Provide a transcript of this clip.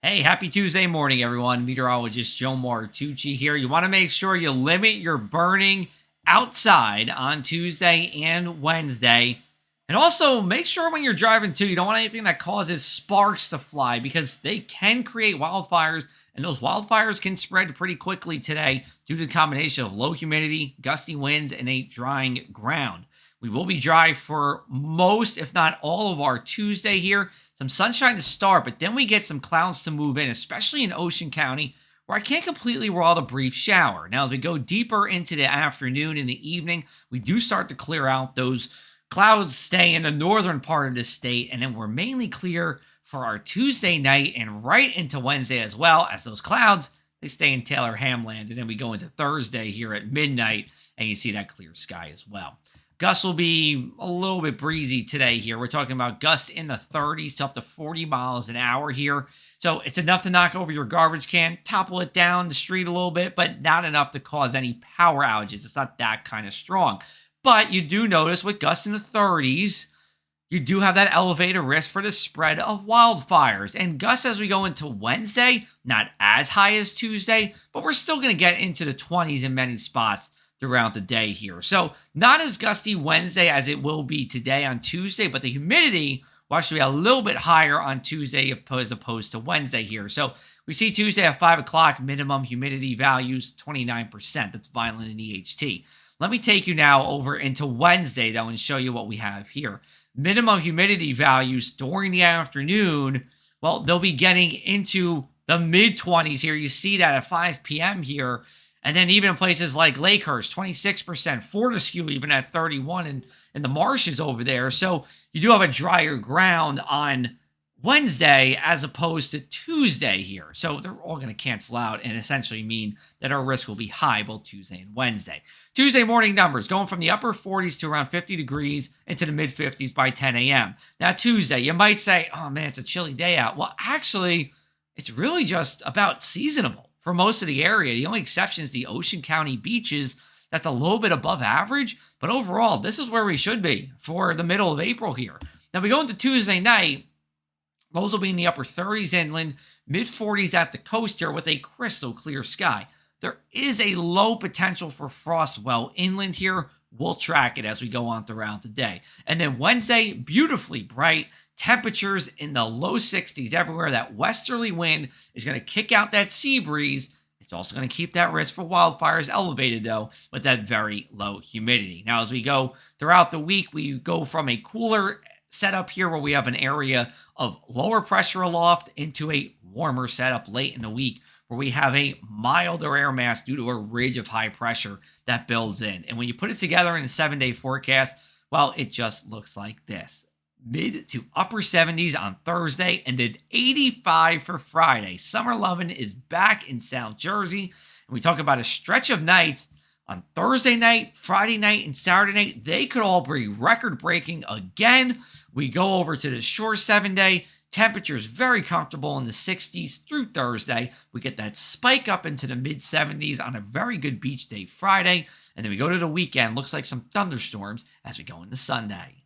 Hey, happy Tuesday morning, everyone. Meteorologist Joe Martucci here. You want to make sure you limit your burning outside on Tuesday and Wednesday. And also make sure when you're driving too, you don't want anything that causes sparks to fly because they can create wildfires. And those wildfires can spread pretty quickly today due to the combination of low humidity, gusty winds, and a drying ground. We will be dry for most, if not all, of our Tuesday here. Some sunshine to start, but then we get some clouds to move in, especially in Ocean County, where I can't completely rule out a brief shower. Now, as we go deeper into the afternoon and the evening, we do start to clear out. Those clouds stay in the northern part of the state, and then we're mainly clear for our Tuesday night and right into Wednesday as well, as those clouds, they stay in Taylor Hamland. And then we go into Thursday here at midnight, and you see that clear sky as well. Gusts will be a little bit breezy today here. We're talking about gusts in the 30s to up to 40 miles an hour here. So it's enough to knock over your garbage can, topple it down the street a little bit, but not enough to cause any power outages. It's not that kind of strong. But you do notice with gusts in the 30s, you do have that elevated risk for the spread of wildfires. And gusts as we go into Wednesday, not as high as Tuesday, but we're still going to get into the 20s in many spots throughout the day here. So not as gusty Wednesday as it will be today on Tuesday, but the humidity will actually be a little bit higher on Tuesday as opposed to Wednesday here. So we see Tuesday at 5 o'clock, minimum humidity values, 29%. That's violent in EHT. Let me take you now over into Wednesday, though, and show you what we have here. Minimum humidity values during the afternoon, well, they'll be getting into the mid-20s here. You see that at 5 p.m. here. And then even in places like Lakehurst, 26%, Fortescue even at 31, and the marshes over there. So you do have a drier ground on Wednesday as opposed to Tuesday here. So they're all going to cancel out and essentially mean that our risk will be high both Tuesday and Wednesday. Tuesday morning numbers going from the upper 40s to around 50 degrees into the mid 50s by 10 a.m. Now Tuesday, you might say, oh man, it's a chilly day out. Well, actually, it's really just about seasonable for most of the area. The only exception is the Ocean County beaches. That's a little bit above average, but overall, this is where we should be for the middle of April here. Now we go into Tuesday night. Lows will be in the upper 30s inland, mid 40s at the coast here with a crystal clear sky. There is a low potential for frost well inland here. We'll track it as we go on throughout the day. And then Wednesday, beautifully bright. Temperatures in the low 60s everywhere. That westerly wind is going to kick out that sea breeze. It's also going to keep that risk for wildfires elevated, though, with that very low humidity. Now, as we go throughout the week, we go from a cooler setup here where we have an area of lower pressure aloft into a warmer setup late in the week where we have a milder air mass due to a ridge of high pressure that builds in. And when you put it together in a 7-day forecast, well, it just looks like this. Mid to upper 70s on Thursday, and then 85 for Friday. Summer lovin' is back in South Jersey. And we talk about a stretch of nights on Thursday night, Friday night, and Saturday night. They could all be record-breaking again. We go over to the short 7-day. Temperatures very comfortable in the 60s through Thursday. We get that spike up into the mid-70s on a very good beach day Friday. And then we go to the weekend. Looks like some thunderstorms as we go into Sunday.